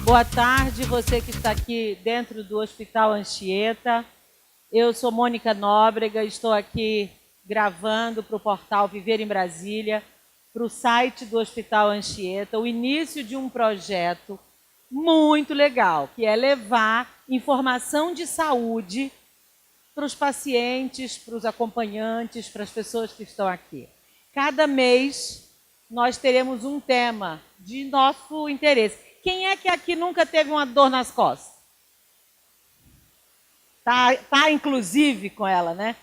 Boa tarde, você que está aqui dentro do Hospital Anchieta. Eu sou Mônica Nóbrega, estou aqui gravando para o portal Viver em Brasília, para o site do Hospital Anchieta, o início de um projeto muito legal, que é levar informação de saúde para os pacientes, para os acompanhantes, para as pessoas que estão aqui. Cada mês nós teremos um tema de nosso interesse. Quem é que aqui nunca teve uma dor nas costas? Tá inclusive com ela, né?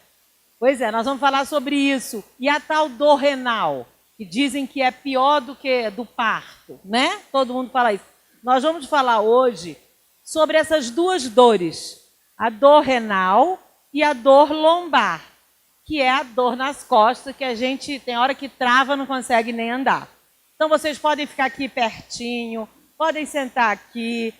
Pois é, nós vamos falar sobre isso. E a tal dor renal, que dizem que é pior do que do parto, né? Todo mundo fala isso. Nós vamos falar hoje sobre essas duas dores, a dor renal e a dor lombar, que é a dor nas costas, que a gente tem hora que trava, não consegue nem andar. Então vocês podem ficar aqui pertinho, podem sentar aqui.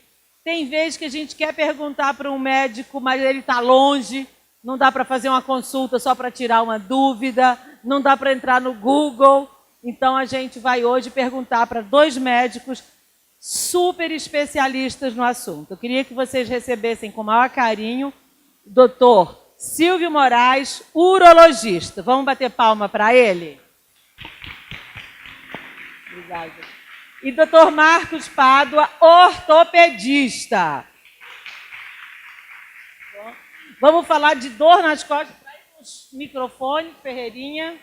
Tem vezes que a gente quer perguntar para um médico, mas ele está longe, não dá para fazer uma consulta só para tirar uma dúvida, não dá para entrar no Google. Então a gente vai hoje perguntar para dois médicos super especialistas no assunto. Eu queria que vocês recebessem com o maior carinho o doutor Silvio Moraes, urologista. Vamos bater palma para ele? Obrigada. E doutor Marcos Pádua, ortopedista. Vamos falar de dor nas costas. Traz os microfones, Ferreirinha.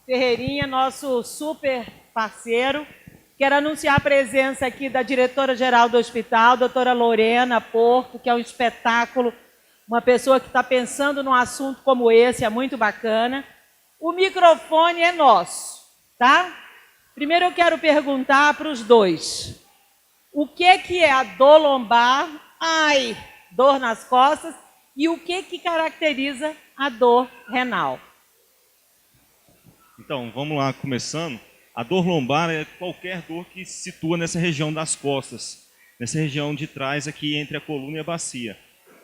Ferreirinha, nosso super parceiro. Quero anunciar a presença aqui da diretora-geral do hospital, doutora Lorena Porto, que é um espetáculo, uma pessoa que está pensando num assunto como esse, é muito bacana. O microfone é nosso, tá? Primeiro eu quero perguntar para os dois, o que é a dor lombar, dor nas costas, e o que caracteriza a dor renal? Então, vamos lá, começando. A dor lombar é qualquer dor que se situa nessa região das costas, nessa região de trás aqui entre a coluna e a bacia.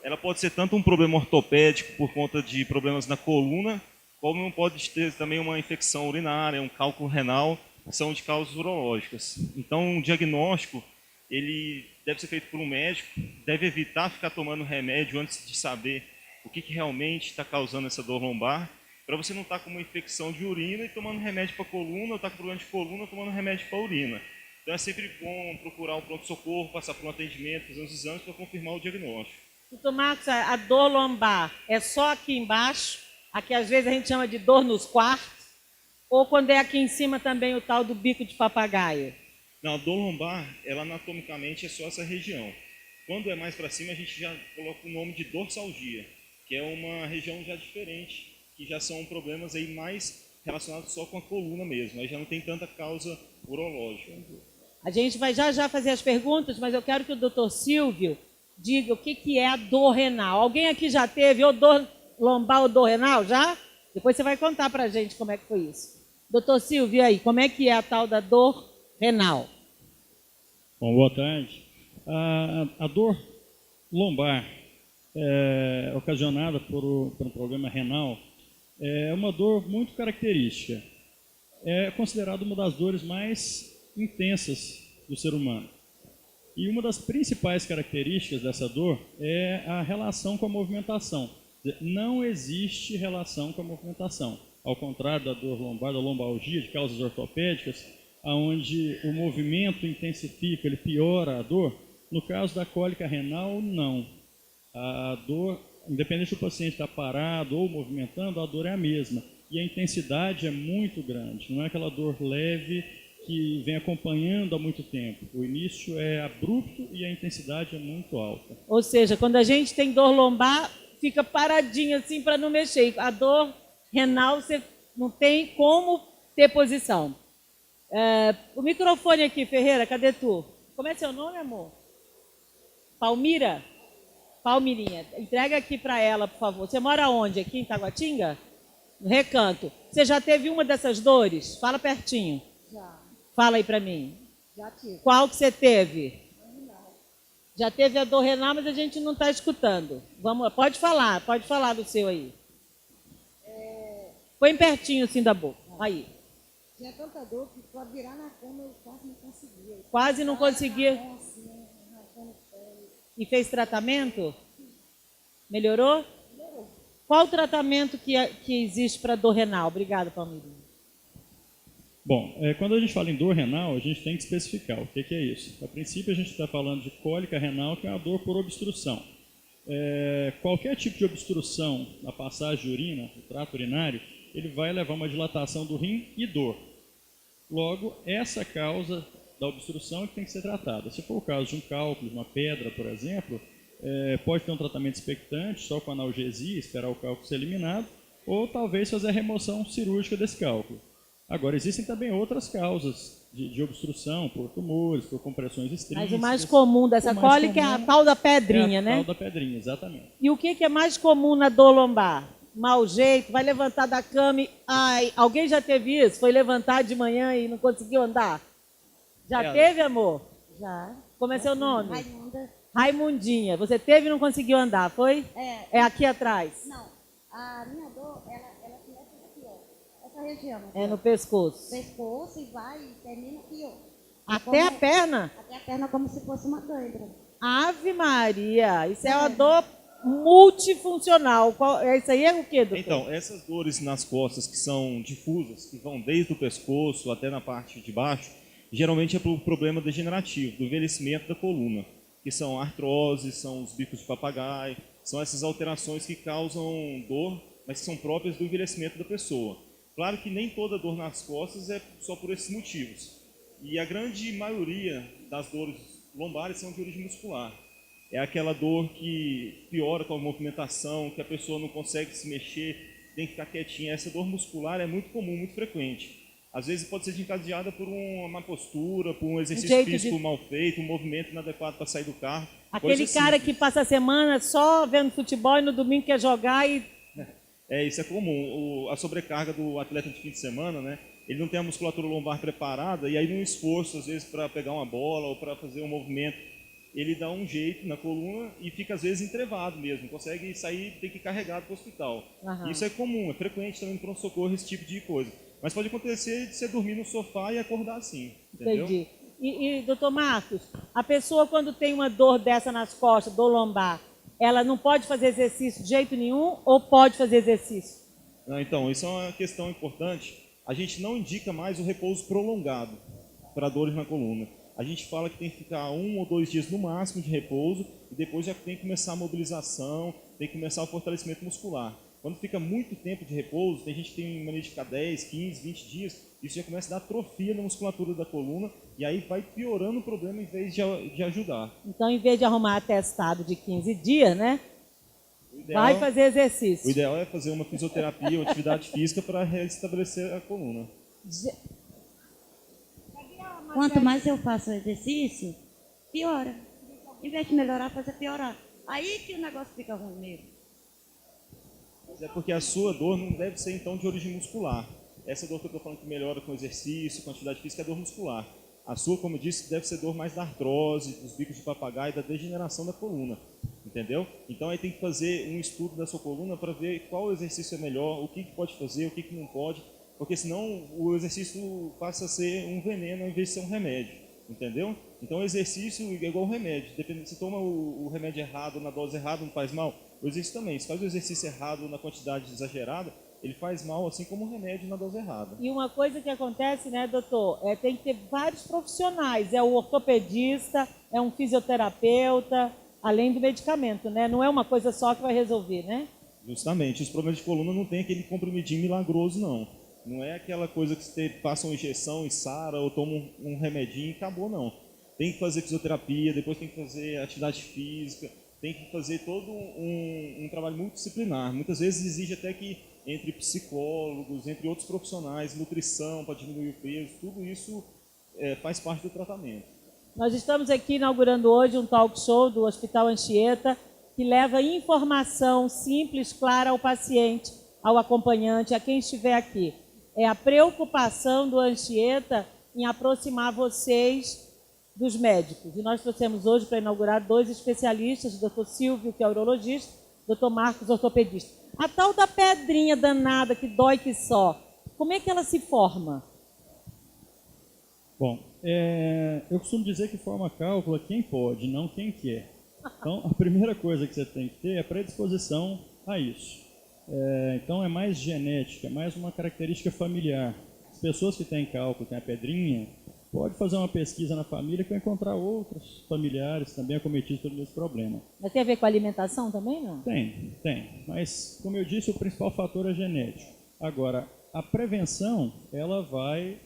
Ela pode ser tanto um problema ortopédico por conta de problemas na coluna, como pode ter também uma infecção urinária, um cálculo renal, são de causas urológicas. Então, o diagnóstico ele deve ser feito por um médico, deve evitar ficar tomando remédio antes de saber o que realmente está causando essa dor lombar, para você não estar com uma infecção de urina e tomando remédio para a coluna, ou estar com problema de coluna tomando remédio para a urina. Então, é sempre bom procurar um pronto-socorro, passar por um atendimento, fazer uns exames para confirmar o diagnóstico. Doutor Marcos, a dor lombar é só aqui embaixo, aqui às vezes a gente chama de dor nos quartos, ou quando é aqui em cima também o tal do bico de papagaio? Não, a dor lombar, ela anatomicamente é só essa região. Quando é mais para cima, a gente já coloca o nome de dorsalgia, que é uma região já diferente, que já são problemas aí mais relacionados só com a coluna mesmo, aí já não tem tanta causa urológica. A gente vai já fazer as perguntas, mas eu quero que o doutor Silvio diga o que é a dor renal. Alguém aqui já teve ou dor lombar ou dor renal? Já? Depois você vai contar para a gente como é que foi isso. Doutor Silvio, e aí, como é que é a tal da dor renal? Bom, boa tarde. A dor lombar ocasionada por um problema renal é uma dor muito característica. É considerada uma das dores mais intensas do ser humano. E uma das principais características dessa dor é a relação com a movimentação. Não existe relação com a movimentação. Ao contrário da dor lombar, da lombalgia, de causas ortopédicas, onde o movimento intensifica, ele piora a dor. No caso da cólica renal, não. A dor, independente do paciente estar parado ou movimentando, a dor é a mesma. E a intensidade é muito grande. Não é aquela dor leve que vem acompanhando há muito tempo. O início é abrupto e a intensidade é muito alta. Ou seja, quando a gente tem dor lombar, fica paradinho assim para não mexer. A dor renal, você não tem como ter posição. O microfone aqui, Ferreira, cadê tu? Como é seu nome, amor? Palmira? Palmirinha. Entrega aqui para ela, por favor. Você mora onde? Aqui em Taguatinga? No Recanto. Você já teve uma dessas dores? Fala pertinho. Já. Fala aí para mim. Já tive. Qual que você teve? Renal. Já teve a dor renal, mas a gente não está escutando. Pode falar do seu aí. Põe pertinho assim da boca. Aí. Tinha tanta dor que para virar na cama eu quase não conseguia. Quase não conseguia. Assim, E fez tratamento? Melhorou? Qual o tratamento que existe para dor renal? Obrigada, Palmeirinho. Bom, quando a gente fala em dor renal, a gente tem que especificar o que é isso. A princípio, a gente está falando de cólica renal, que é uma dor por obstrução. Qualquer tipo de obstrução na passagem de urina, no trato urinário, ele vai levar uma dilatação do rim e dor. Logo, essa causa da obstrução é que tem que ser tratada. Se for o caso de um cálculo, de uma pedra, por exemplo, pode ter um tratamento expectante, só com analgesia, esperar o cálculo ser eliminado, ou talvez fazer a remoção cirúrgica desse cálculo. Agora, existem também outras causas de obstrução, por tumores, por compressões extrínsecas. Mas o mais comum dessa cólica é a tal da pedrinha, né? A tal da pedrinha, exatamente. E o que é mais comum na dor lombar? Mau jeito, vai levantar da cama e... Ai, alguém já teve isso? Foi levantar de manhã e não conseguiu andar? Já teve, amor? Já. Como é seu nome? Raimunda. Raimundinha. Você teve e não conseguiu andar, foi? É aqui atrás? Não, a minha dor, ela começa aqui, ó. Essa região. Aqui, É no pescoço. pescoço e vai e termina aqui, ó. Até a perna? Até a perna como se fosse uma cãibra. Ave Maria, isso é uma dor multifuncional. Isso aí é o quê, doutor? Então, essas dores nas costas que são difusas, que vão desde o pescoço até na parte de baixo, geralmente é por problema degenerativo, do envelhecimento da coluna, que são artroses, são os bicos de papagaio, são essas alterações que causam dor, mas que são próprias do envelhecimento da pessoa. Claro que nem toda dor nas costas é só por esses motivos. E a grande maioria das dores lombares são de origem muscular. É aquela dor que piora com a movimentação, que a pessoa não consegue se mexer, tem que ficar quietinha. Essa dor muscular é muito comum, muito frequente. Às vezes pode ser desencadeada por uma má postura, por um exercício físico mal feito, um movimento inadequado para sair do carro. Aquele cara que passa a semana só vendo futebol e no domingo quer jogar e... Isso é comum. A sobrecarga do atleta de fim de semana, né? Ele não tem a musculatura lombar preparada e aí num esforço, às vezes, para pegar uma bola ou para fazer um movimento, ele dá um jeito na coluna e fica, às vezes, entrevado mesmo. Consegue sair, tem que ir carregado para o hospital. Isso é comum, é frequente também no pronto-socorro, esse tipo de coisa. Mas pode acontecer de você dormir no sofá e acordar assim, entendeu? Entendi. E, doutor Marcos, a pessoa quando tem uma dor dessa nas costas, dor lombar, ela não pode fazer exercício de jeito nenhum ou pode fazer exercício? Então, isso é uma questão importante. A gente não indica mais o repouso prolongado para dores na coluna. A gente fala que tem que ficar 1 ou 2 dias no máximo de repouso e depois já tem que começar a mobilização, tem que começar o fortalecimento muscular. Quando fica muito tempo de repouso, tem gente que tem mania de ficar 10, 15, 20 dias, isso já começa a dar atrofia na musculatura da coluna e aí vai piorando o problema em vez de ajudar. Então, em vez de arrumar atestado de 15 dias, né? Vai fazer exercício. O ideal é fazer uma fisioterapia ou atividade física para restabelecer a coluna. Quanto mais eu faço exercício, piora. Em vez de melhorar, faz piorar. Aí que o negócio fica ruim mesmo. Mas é porque a sua dor não deve ser, então, de origem muscular. Essa dor que eu estou falando que melhora com exercício, com atividade física, é dor muscular. A sua, como eu disse, deve ser dor mais da artrose, dos bicos de papagaio, da degeneração da coluna. Entendeu? Então aí tem que fazer um estudo da sua coluna para ver qual exercício é melhor, o que pode fazer, o que não pode, porque senão o exercício passa a ser um veneno ao invés de ser um remédio, entendeu? Então o exercício é igual ao remédio, dependendo se toma o remédio errado, na dose errada, não faz mal, o exercício também, se faz o exercício errado na quantidade exagerada, ele faz mal assim como o remédio na dose errada. E uma coisa que acontece, né, doutor, tem que ter vários profissionais, é o ortopedista, é um fisioterapeuta, além do medicamento, né? Não é uma coisa só que vai resolver, né? Justamente, os problemas de coluna não tem aquele comprimidinho milagroso, não. Não é aquela coisa que você passa uma injeção e sara, ou toma um remedinho e acabou, não. Tem que fazer fisioterapia, depois tem que fazer atividade física, tem que fazer todo um trabalho multidisciplinar. Muitas vezes exige até que entre psicólogos, entre outros profissionais, nutrição para diminuir o peso, tudo isso faz parte do tratamento. Nós estamos aqui inaugurando hoje um talk show do Hospital Anchieta, que leva informação simples, clara ao paciente, ao acompanhante, a quem estiver aqui. É a preocupação do Anchieta em aproximar vocês dos médicos. E nós trouxemos hoje para inaugurar 2 especialistas, o Dr. Silvio, que é urologista, o Dr. Marcos, ortopedista. A tal da pedrinha danada que dói que só, como é que ela se forma? Bom, eu costumo dizer que forma cálculo é quem pode, não quem quer. Então, a primeira coisa que você tem que ter é predisposição a isso. Então, é mais genética, é mais uma característica familiar. As pessoas que têm cálculo, têm a pedrinha, pode fazer uma pesquisa na família que vai encontrar outros familiares também acometidos pelo mesmo problema. Mas tem a ver com alimentação também, não? Tem. Mas, como eu disse, o principal fator é genético. Agora, a prevenção, ela vai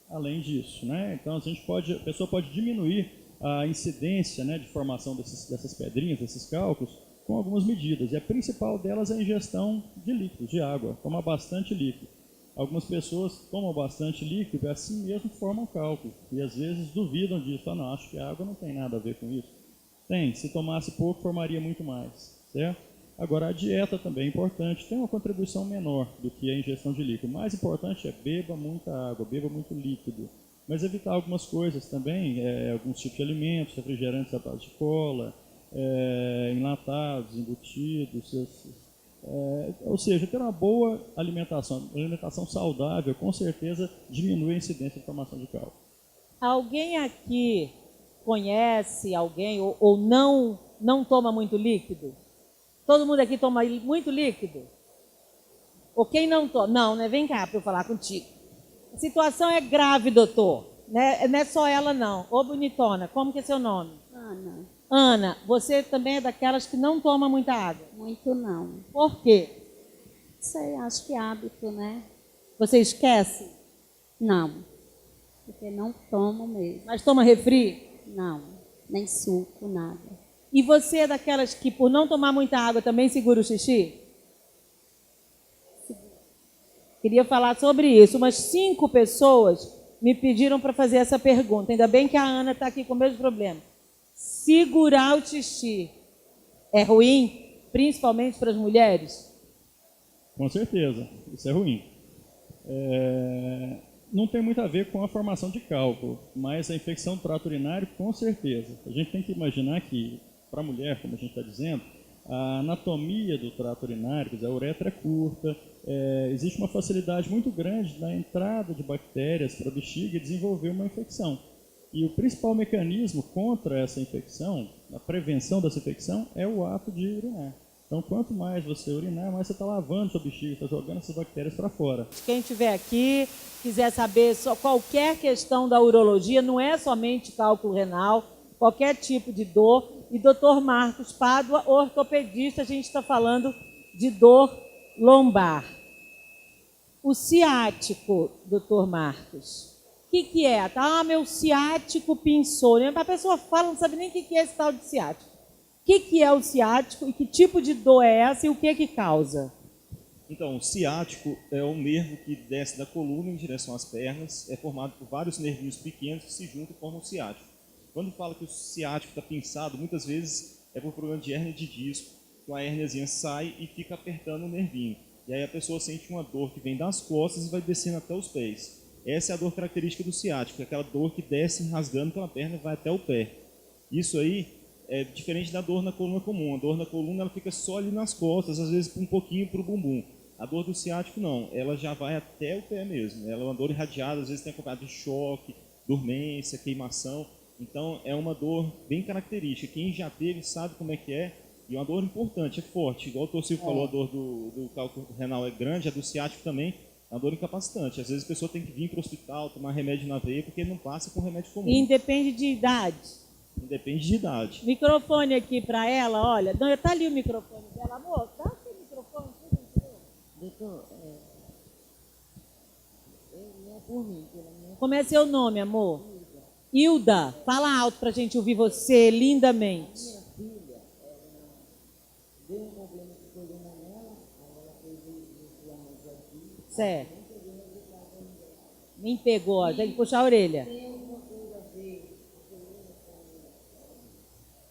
além disso, né? Então, a pessoa pode diminuir a incidência, né, de formação dessas pedrinhas, desses cálculos, com algumas medidas. E a principal delas é a ingestão de líquidos, de água. Tomar bastante líquido. Algumas pessoas tomam bastante líquido e assim mesmo formam cálculo. E às vezes duvidam disso. Não, acho que a água não tem nada a ver com isso. Tem, se tomasse pouco, formaria muito mais, certo? Agora, a dieta também é importante. Tem uma contribuição menor do que a ingestão de líquido. O mais importante é beba muita água, beba muito líquido. Mas evitar algumas coisas também, alguns tipos de alimentos, refrigerantes à base de cola, enlatados, embutidos, ou seja, ter uma boa alimentação saudável, com certeza diminui a incidência de formação de cálculo. Alguém aqui conhece alguém ou não toma muito líquido? Todo mundo aqui toma muito líquido? Ou quem não toma? Não, né? Vem cá para eu falar contigo. A situação é grave, doutor. Né? Não é só ela, não. Ô, bonitona, como que é seu nome? Ana, Ana, você também é daquelas que não toma muita água. muito não. Por quê? Sei, acho que é hábito, né? Você esquece? Não, porque não tomo mesmo. Mas toma refri? Não, nem suco, nada. E você é daquelas que, por não tomar muita água, também segura o xixi? Queria falar sobre isso. Umas 5 pessoas me pediram para fazer essa pergunta. Ainda bem que a Ana está aqui com o mesmo problema. Segurar o xixi é ruim, principalmente para as mulheres? Com certeza, isso é ruim. Não tem muito a ver com a formação de cálculo, mas a infecção do trato urinário, com certeza. A gente tem que imaginar que, para a mulher, como a gente está dizendo, a anatomia do trato urinário, quer dizer, a uretra é curta, existe uma facilidade muito grande na entrada de bactérias para a bexiga e desenvolver uma infecção. E o principal mecanismo contra essa infecção, a prevenção dessa infecção, é o ato de urinar. Então, quanto mais você urinar, mais você está lavando sua bexiga, está jogando essas bactérias para fora. Quem estiver aqui, quiser saber qualquer questão da urologia, não é somente cálculo renal, qualquer tipo de dor. E Dr. Marcos Pádua, ortopedista, a gente está falando de dor lombar. O ciático, Dr. Marcos, o que é? Meu ciático pinçou. A pessoa fala, não sabe nem o que é esse tal de ciático. O que é o ciático e que tipo de dor é essa e o que causa? Então, o ciático é um nervo que desce da coluna em direção às pernas, é formado por vários nervinhos pequenos que se juntam e formam o ciático. Quando fala que o ciático está pinçado, muitas vezes é por problema de hérnia de disco, que a hérniazinha sai e fica apertando o nervinho. E aí a pessoa sente uma dor que vem das costas e vai descendo até os pés. Essa é a dor característica do ciático, é aquela dor que desce rasgando pela perna e vai até o pé. Isso aí é diferente da dor na coluna comum. A dor na coluna ela fica só ali nas costas, às vezes um pouquinho para o bumbum. A dor do ciático não, ela já vai até o pé mesmo. Ela é uma dor irradiada, às vezes tem acompanhado de choque, dormência, queimação. Então é uma dor bem característica. Quem já teve sabe como é que é. E é uma dor importante, é forte. Igual o Dr. Silvio falou, a dor do cálculo renal é grande, a do ciático também. É uma dor incapacitante. Às vezes a pessoa tem que vir para o hospital, tomar remédio na veia, porque não passa com remédio comum. E independe de idade. Independe de idade. Microfone aqui para ela, olha. Não, tá ali o microfone dela. Amor, dá aquele microfone, por gentileza. Doutor, não é por mim. Como é seu nome, amor? Hilda. Fala alto para a gente ouvir você lindamente. Minha filha, deu um problema de coluna nela, aí ela fez o exame aqui. Certo. Nem pegou, ó, tem que puxar a orelha. Tem alguma coisa a ver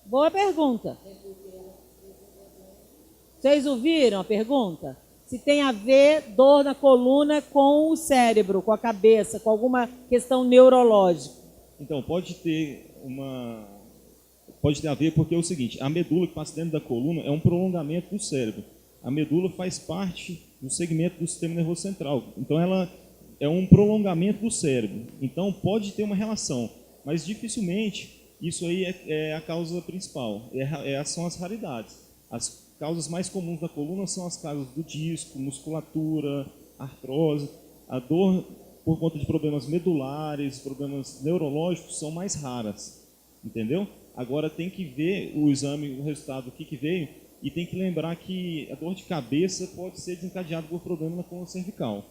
Boa pergunta. Vocês ouviram a pergunta? Se tem a ver dor na coluna com o cérebro, com a cabeça, com alguma questão neurológica. Então, pode ter a ver porque é o seguinte, a medula que passa dentro da coluna é um prolongamento do cérebro. A medula faz parte do segmento do sistema nervoso central. Então, ela é um prolongamento do cérebro. Então, pode ter uma relação, mas dificilmente isso aí é a causa principal. São as raridades. As causas mais comuns da coluna são as causas do disco, musculatura, artrose. A dor por conta de problemas medulares, problemas neurológicos são mais raras, entendeu? Agora tem que ver o exame, o resultado, o que veio, e tem que lembrar que a dor de cabeça pode ser desencadeada por problema na coluna cervical.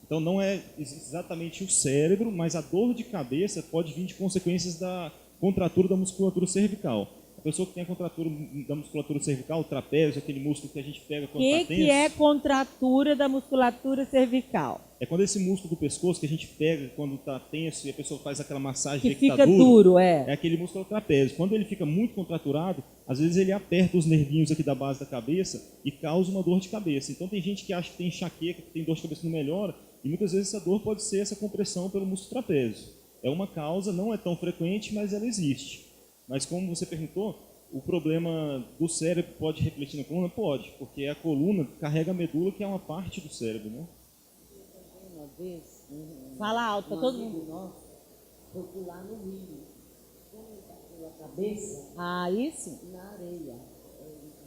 Então não é exatamente o cérebro, mas a dor de cabeça pode vir de consequências da contratura da musculatura cervical. A pessoa que tem a contratura da musculatura cervical, o trapézio, aquele músculo que a gente pega quando está tenso. O que é contratura da musculatura cervical? É quando esse músculo do pescoço que a gente pega quando está tenso e a pessoa faz aquela massagem Que que fica tá duro, é aquele músculo trapézio. Quando ele fica muito contraturado, às vezes ele aperta os nervinhos aqui da base da cabeça e causa uma dor de cabeça. Então tem gente que acha que tem enxaqueca, que tem dor de cabeça não melhora, e muitas vezes essa dor pode ser essa compressão pelo músculo trapézio. É uma causa, não é tão frequente, mas ela existe. Mas como você perguntou, o problema do cérebro pode refletir na coluna? Pode, porque a coluna carrega a medula, que é uma parte do cérebro, né? Uma vez, Fala alto para todo amigo mundo. nosso foi pular no rio. Quando ele bateu a cabeça Aí sim. na areia, ele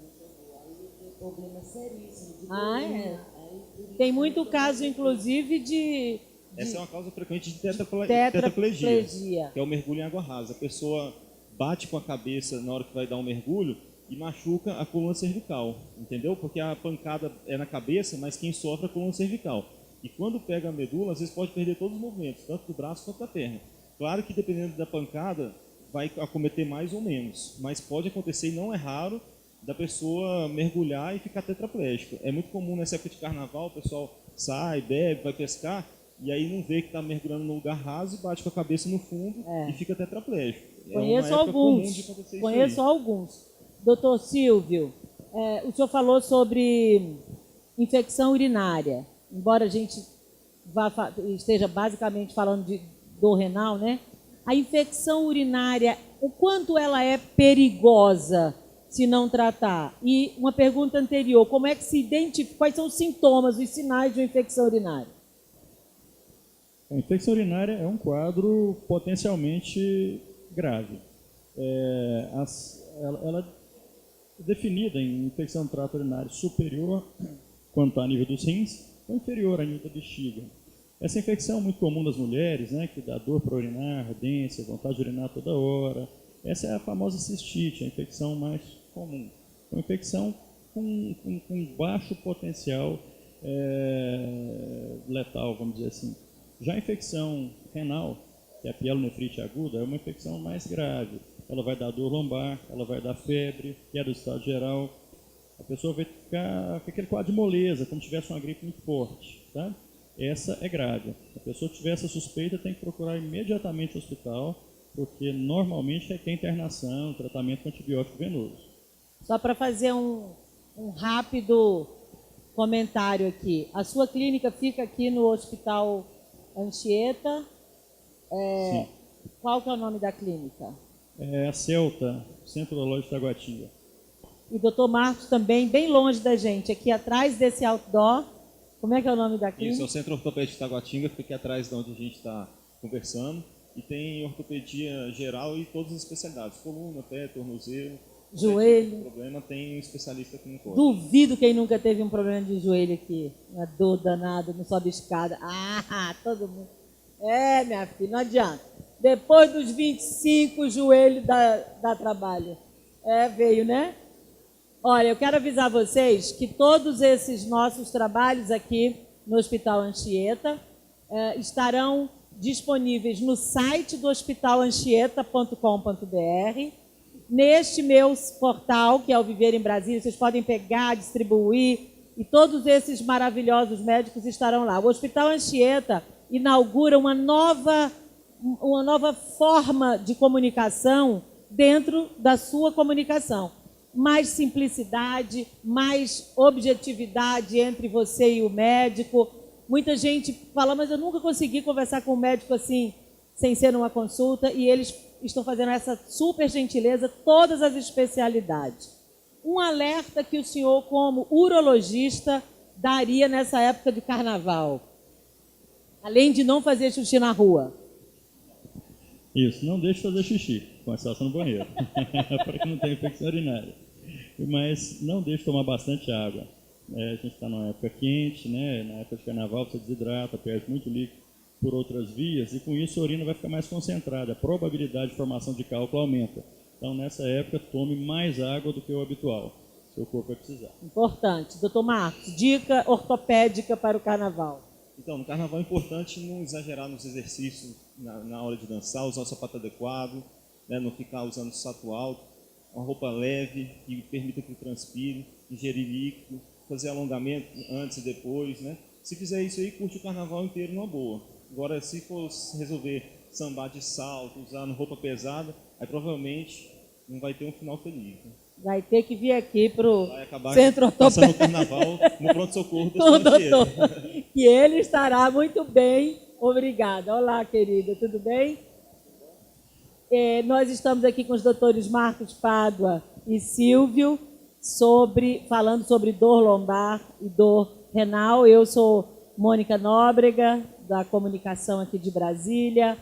não chegou. Aí ele teve problema seríssimo de Ah, coluna. é. Aí, por isso Tem que muito ele caso, foi- inclusive, de Essa é uma causa frequente de tetraplegia. tetraplegia, que é o mergulho em água rasa. A pessoa bate com a cabeça na hora que vai dar um mergulho e machuca a coluna cervical, entendeu? Porque a pancada é na cabeça, mas quem sofre é a coluna cervical. E quando pega a medula, às vezes pode perder todos os movimentos, tanto do braço quanto da perna. Claro que dependendo da pancada, vai acometer mais ou menos, mas pode acontecer, e não é raro, da pessoa mergulhar e ficar tetraplégico. É muito comum nessa época de carnaval, o pessoal sai, bebe, vai pescar, e aí não vê que está mergulhando num lugar raso e bate com a cabeça no fundo e fica tetraplégico. Conheço é uma época comum de alguns. acontecer Conheço isso aí. alguns. Doutor Silvio, o senhor falou sobre infecção urinária. Embora a gente esteja basicamente falando de dor renal, né? A infecção urinária, o quanto ela é perigosa se não tratar? E uma pergunta anterior, como é que se identifica, quais são os sintomas, os sinais de uma infecção urinária? A infecção urinária é um quadro potencialmente grave. Ela é definida em infecção do trato urinário superior, quando está a nível dos rins, ou inferior a nível da bexiga. Essa infecção é muito comum das mulheres, né, que dá dor para urinar, ardência, vontade de urinar toda hora. Essa é a famosa cistite, a infecção mais comum. Uma infecção com baixo potencial letal, vamos dizer assim. Já a infecção renal, que é a pielonefrite aguda, é uma infecção mais grave. Ela vai dar dor lombar, ela vai dar febre, queda do estado geral. A pessoa vai ficar com aquele quadro de moleza, como se tivesse uma gripe muito forte. Tá? Essa é grave. A pessoa que tiver essa suspeita tem que procurar imediatamente o hospital, porque normalmente requer internação, tratamento com antibiótico venoso. Só para fazer um rápido comentário aqui. A sua clínica fica aqui no Hospital Anchieta. Sim. Qual que é o nome da clínica? É a Celta, Centro Urológico de Taguatinga. E o doutor Marcos também, bem longe da gente, aqui atrás desse outdoor. Como é que é o nome da clínica? Isso é o Centro Ortopédico de Taguatinga, fica aqui atrás de onde a gente está conversando. E tem ortopedia geral e todas as especialidades. Coluna, pé, tornozelo. Joelho. O problema tem um especialista aqui no corpo. Duvido quem nunca teve um problema de joelho aqui. Uma dor danada, não sobe escada. Ah, todo mundo. Minha filha, não adianta. Depois dos 25, o joelho dá trabalho. Veio, né? Olha, eu quero avisar vocês que todos esses nossos trabalhos aqui no Hospital Anchieta estarão disponíveis no site do hospitalanchieta.com.br. Neste meu portal, que é o Viver em Brasília, vocês podem pegar, distribuir, e todos esses maravilhosos médicos estarão lá. O Hospital Anchieta inaugura uma nova forma de comunicação dentro da sua comunicação. Mais simplicidade, mais objetividade entre você e o médico. Muita gente fala, mas eu nunca consegui conversar com o médico assim, sem ser numa consulta, e eles estão fazendo essa super gentileza, todas as especialidades. Um alerta que o senhor, como urologista, daria nessa época de carnaval. Além de não fazer xixi na rua. Isso, não deixe de fazer xixi, com exceção no banheiro, para que não tenha infecção urinária. Mas não deixe de tomar bastante água. A gente está numa época quente, né? Na época de carnaval você desidrata, perde muito líquido por outras vias, e com isso a urina vai ficar mais concentrada, a probabilidade de formação de cálculo aumenta. Então, nessa época, tome mais água do que o habitual, seu corpo vai precisar. Importante. Doutor Marcos, dica ortopédica para o carnaval. Então, no carnaval é importante não exagerar nos exercícios na hora de dançar, usar o sapato adequado, né, não ficar usando salto alto, uma roupa leve que permita que transpire, ingerir líquido, fazer alongamento antes e depois, né? Se fizer isso aí, curte o carnaval inteiro numa boa. Agora, se for resolver sambar de salto, usar roupa pesada, aí provavelmente não vai ter um final feliz. Né? Vai ter que vir aqui para o Vai acabar centro passando o ortopédico. carnaval no pronto-socorro do O doutor. doutor. Que ele estará muito bem. Obrigada. Olá, querida. Tudo bem? Nós estamos aqui com os doutores Marcos Pádua e Silvio, falando sobre dor lombar e dor renal. Eu sou Mônica Nóbrega, da comunicação aqui de Brasília,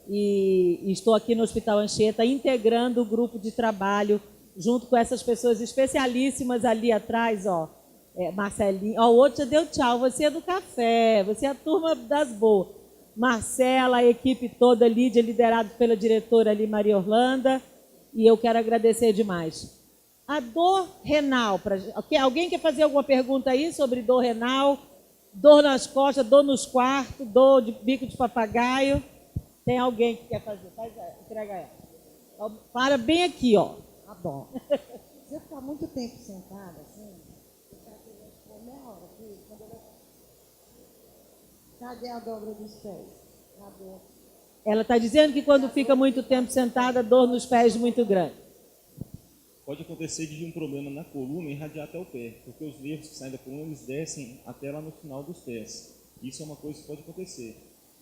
e estou aqui no Hospital Anchieta integrando o grupo de trabalho junto com essas pessoas especialíssimas ali atrás, ó. Marcelinho, ó, o outro já deu tchau, você é do café, você é a turma das boas. Marcela, a equipe toda, Lídia, liderado pela diretora ali, Maria Orlanda, e eu quero agradecer demais. A dor renal, alguém quer fazer alguma pergunta aí sobre dor renal? Dor nas costas, dor nos quartos, dor de bico de papagaio? Tem alguém que quer fazer? Entrega ela. Para bem aqui, ó. Tá bom. Você ficar muito tempo sentada, assim, por meia hora, aqui, cadê a dobra dos pés? Cadê? Ela está dizendo que quando fica muito tempo sentada, dor nos pés muito grande. Pode acontecer de um problema na coluna e irradiar até o pé, porque os nervos que saem da coluna, eles descem até lá no final dos pés. Isso é uma coisa que pode acontecer.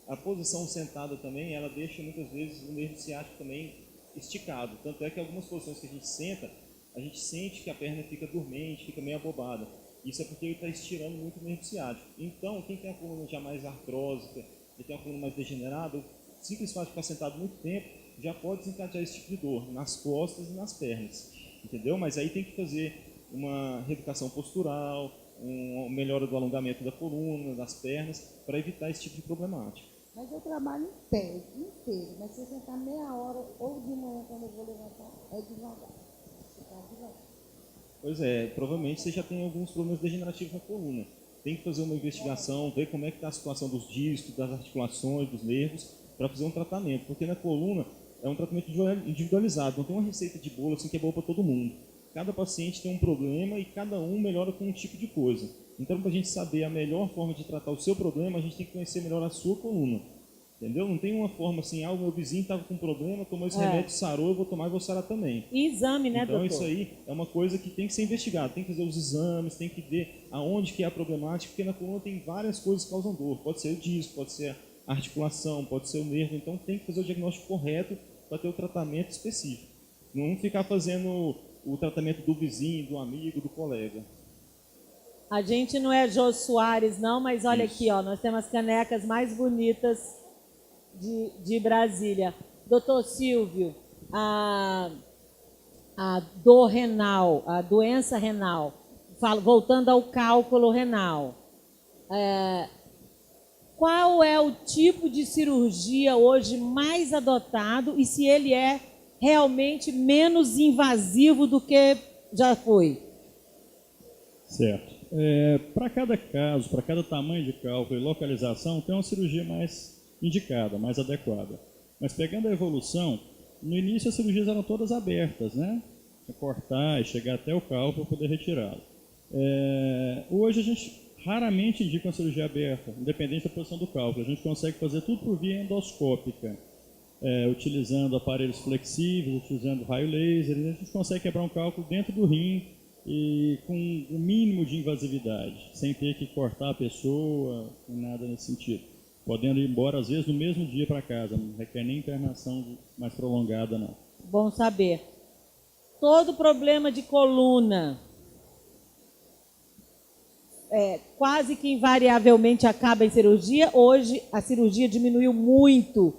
A posição sentada também, ela deixa muitas vezes o nervo ciático também esticado. Tanto é que algumas posições que a gente senta, a gente sente que a perna fica dormente, fica meio abobada. Isso é porque ele está estirando muito o nervo ciático. Então, quem tem a coluna já mais artrósica, quem tem a coluna mais degenerada, o simples fato de ficar sentado muito tempo, já pode desencadear esse tipo de dor, nas costas e nas pernas. Entendeu? Mas aí tem que fazer uma reeducação postural, uma melhora do alongamento da coluna, das pernas, para evitar esse tipo de problemática. Mas eu trabalho em pé, inteiro, mas se eu sentar meia hora, ou de manhã quando eu vou levantar, é devagar. Ficar devagar. Pois é, provavelmente você já tem alguns problemas degenerativos na coluna. Tem que fazer uma investigação, ver como é que está a situação dos discos, das articulações, dos nervos, para fazer um tratamento. Porque na coluna é um tratamento individualizado, não tem uma receita de bolo assim que é boa para todo mundo. Cada paciente tem um problema e cada um melhora com um tipo de coisa. Então, para a gente saber a melhor forma de tratar o seu problema, a gente tem que conhecer melhor a sua coluna. Entendeu? Não tem uma forma assim, o meu vizinho estava com problema, tomou esse remédio, sarou, eu vou tomar e vou sarar também. Exame, né, então, doutor? isso aí é uma coisa que tem que ser investigado, tem que fazer os exames, tem que ver aonde que é a problemática, porque na coluna tem várias coisas que causam dor. Pode ser o disco, pode ser a articulação, pode ser o nervo, então tem que fazer o diagnóstico correto para ter o tratamento específico. Não ficar fazendo o tratamento do vizinho, do amigo, do colega. A gente não é Jô Soares, não, mas olha Isso. aqui, ó, nós temos as canecas mais bonitas de Brasília. Doutor Silvio, a dor renal, a doença renal, voltando ao cálculo renal, qual é o tipo de cirurgia hoje mais adotado e se ele é realmente menos invasivo do que já foi? Certo. Para cada caso, para cada tamanho de cálculo e localização, tem uma cirurgia mais indicada, mais adequada. Mas pegando a evolução, no início as cirurgias eram todas abertas, né? Cortar e chegar até o cálculo para poder retirá-lo. Hoje a gente raramente indica uma cirurgia aberta, independente da posição do cálculo. A gente consegue fazer tudo por via endoscópica, utilizando aparelhos flexíveis, utilizando raio laser. A gente consegue quebrar um cálculo dentro do rim e com o mínimo de invasividade, sem ter que cortar a pessoa, nada nesse sentido. Podendo ir embora, às vezes, no mesmo dia para casa, não requer nem internação mais prolongada, não. Bom saber. Todo problema de coluna quase que invariavelmente acaba em cirurgia. Hoje, a cirurgia diminuiu muito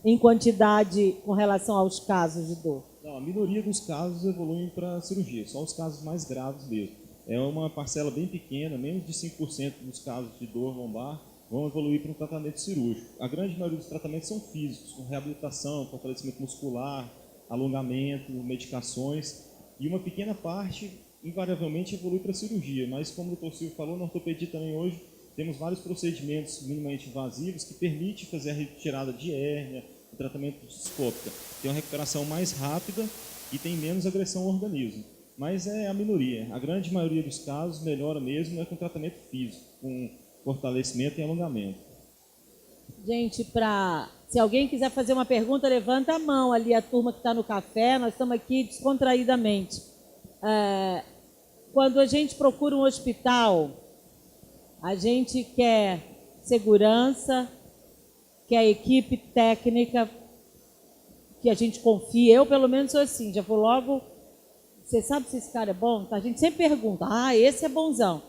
em quantidade com relação aos casos de dor. Não, a minoria dos casos evoluem para cirurgia, só os casos mais graves mesmo. É uma parcela bem pequena, menos de 5% dos casos de dor lombar vão evoluir para um tratamento cirúrgico. A grande maioria dos tratamentos são físicos, com reabilitação, fortalecimento muscular, alongamento, medicações, e uma pequena parte, invariavelmente, evolui para cirurgia. Mas, como o Dr. Silvio falou, na ortopedia também hoje temos vários procedimentos minimamente invasivos que permitem fazer a retirada de hérnia, o tratamento discópica. Tem uma recuperação mais rápida e tem menos agressão ao organismo. Mas é a minoria. A grande maioria dos casos melhora mesmo com tratamento físico, com fortalecimento e alongamento. Gente, se alguém quiser fazer uma pergunta, levanta a mão ali, a turma que está no café, nós estamos aqui descontraídamente. Quando a gente procura um hospital, a gente quer segurança, quer equipe técnica, que a gente confia. Eu, pelo menos, sou assim, já vou logo... Você sabe se esse cara é bom? A gente sempre pergunta, esse é bonzão.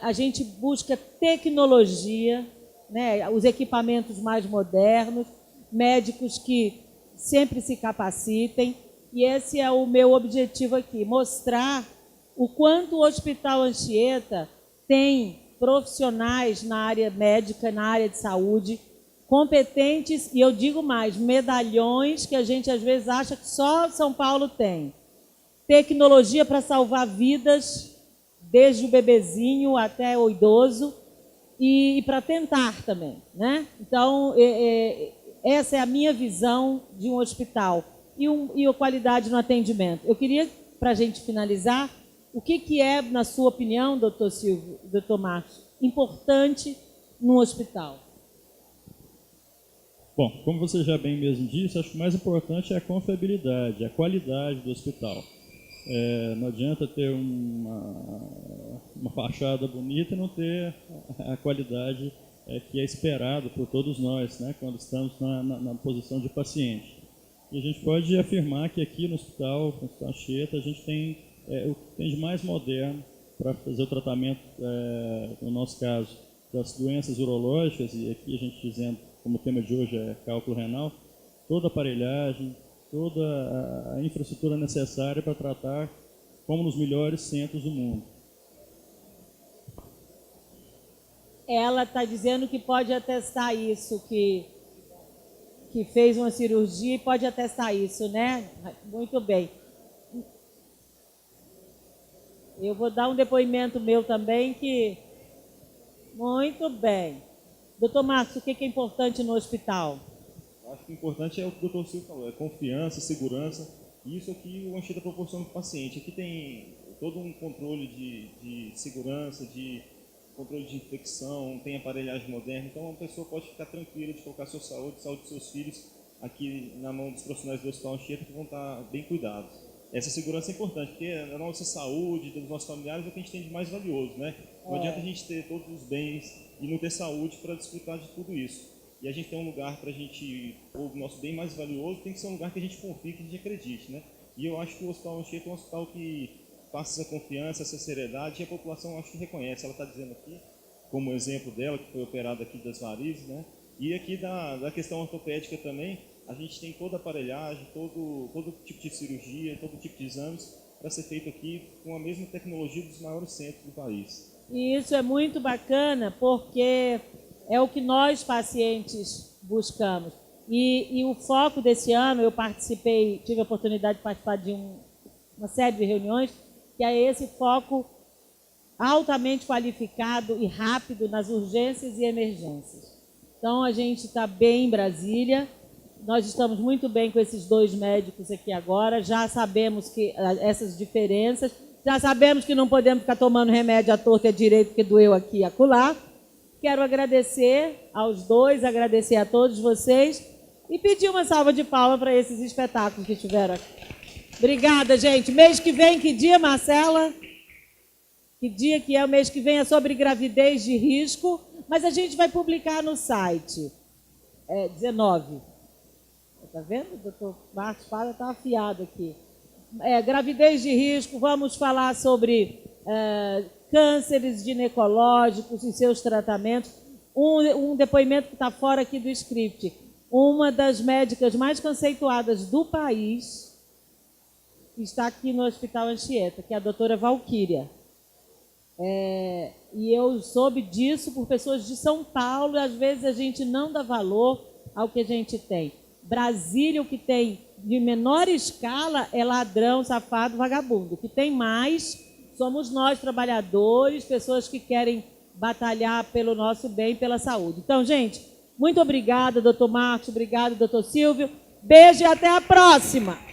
A gente busca tecnologia, né, os equipamentos mais modernos, médicos que sempre se capacitem, e esse é o meu objetivo aqui, mostrar o quanto o Hospital Anchieta tem profissionais na área médica, na área de saúde, competentes, e eu digo mais, medalhões que a gente às vezes acha que só São Paulo tem. Tecnologia para salvar vidas, desde o bebezinho até o idoso, e para tentar também, né? Então, essa é a minha visão de um hospital e a qualidade no atendimento. Eu queria, para a gente finalizar, o que é, na sua opinião, doutor Silvio, doutor Marcos, importante num hospital? Bom, como você já bem mesmo disse, acho que o mais importante é a confiabilidade, a qualidade do hospital. Não adianta ter uma fachada bonita e não ter a qualidade que é esperada por todos nós, né, quando estamos na posição de paciente. E a gente pode afirmar que aqui no Hospital Anchieta, a gente tem o que tem de mais moderno para fazer o tratamento, no nosso caso, das doenças urológicas, e aqui a gente dizendo, como o tema de hoje é cálculo renal, toda a aparelhagem, toda a infraestrutura necessária para tratar como nos melhores centros do mundo. Ela está dizendo que pode atestar isso, que fez uma cirurgia e pode atestar isso, né? Muito bem. Eu vou dar um depoimento meu também que... Muito bem. Doutor Marcos, o que é importante no hospital? Acho que o importante é o que o Dr. Silvio falou, é confiança, segurança, e isso aqui o Anchieta proporciona para o paciente. Aqui tem todo um controle de segurança, de controle de infecção, tem aparelhagem moderna, então uma pessoa pode ficar tranquila de colocar sua saúde dos seus filhos aqui na mão dos profissionais do Hospital Anchieta, que vão estar bem cuidados. Essa segurança é importante, porque a nossa saúde, dos nossos familiares, é o que a gente tem de mais valioso, né? Não adianta a gente ter todos os bens e não ter saúde para desfrutar de tudo isso. E a gente tem um lugar para a gente, o nosso bem mais valioso tem que ser um lugar que a gente confie, que a gente acredite, né? E eu acho que o Hospital Anchieta é um hospital que passa essa confiança, essa seriedade, e a população acho que reconhece. Ela está dizendo aqui, como exemplo dela, que foi operada aqui das varizes, né? E aqui da questão ortopédica também, a gente tem toda a aparelhagem, todo tipo de cirurgia, todo tipo de exames para ser feito aqui com a mesma tecnologia dos maiores centros do país. E isso é muito bacana, porque é o que nós, pacientes, buscamos. E o foco desse ano, eu tive a oportunidade de participar de uma série de reuniões, que é esse foco altamente qualificado e rápido nas urgências e emergências. Então, a gente está bem em Brasília, nós estamos muito bem com esses 2 médicos aqui agora, já sabemos que essas diferenças, já sabemos que não podemos ficar tomando remédio à torta e à direita, porque doeu aqui e acolá. Quero agradecer aos 2, agradecer a todos vocês e pedir uma salva de palmas para esses espetáculos que estiveram aqui. Obrigada, gente. Mês que vem, que dia, Marcela? Que dia que é? O mês que vem é sobre gravidez de risco, mas a gente vai publicar no site. 19. Está vendo? O doutor Marcos Pada está afiado aqui. Gravidez de risco, vamos falar sobre cânceres ginecológicos e seus tratamentos. Um depoimento que está fora aqui do script. Uma das médicas mais conceituadas do país está aqui no Hospital Anchieta, que é a doutora Valquíria. E eu soube disso por pessoas de São Paulo, e às vezes a gente não dá valor ao que a gente tem. Brasília, o que tem de menor escala é ladrão, safado, vagabundo. O que tem mais somos nós, trabalhadores, pessoas que querem batalhar pelo nosso bem, pela saúde. Então, gente, muito obrigada, doutor Marcos, obrigado, doutor Silvio. Beijo e até a próxima!